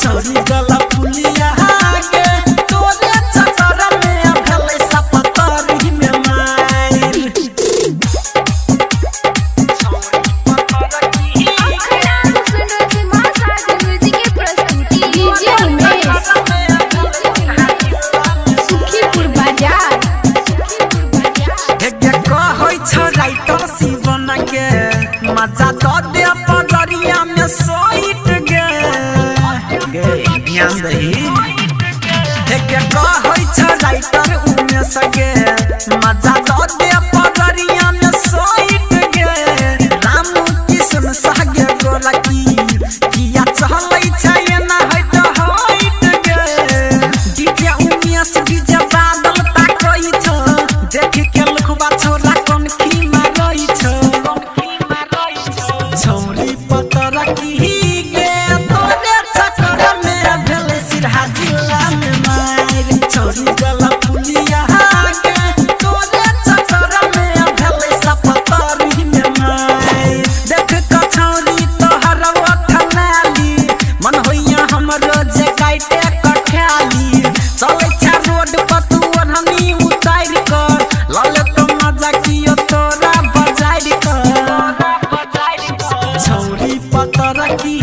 छोरी गला पुलिया के तोरे चक्कर में भले सपतरी में मार सुखीपुर बाजार के मजा तो दे पगरिया में सोइट गे ध्यान दही एक कहै छ राइटर उमे सगे मजा तो दे पगरिया में सोइट गे राम किशन सागे गोलकी किया चलै छ एना हट हट गे डीजे उमे से डीजे बादल ताकै छ देख के लखबा छोरा कोन की मारै छ छोरी पतर की गे तोरे चक्कर में भेले सिरहा जिला में मार छोरी गला पुलिया के तोरे चक्कर में भेले सपतरी में मार देख क छोरी तोहर ओठनाली मन होइया हमरो जे काटे कठाली चलै छ रोड पर तू ओढ़नी उतार कर लले तो मजा कियो तोरा बजाई कर छोरी पतर की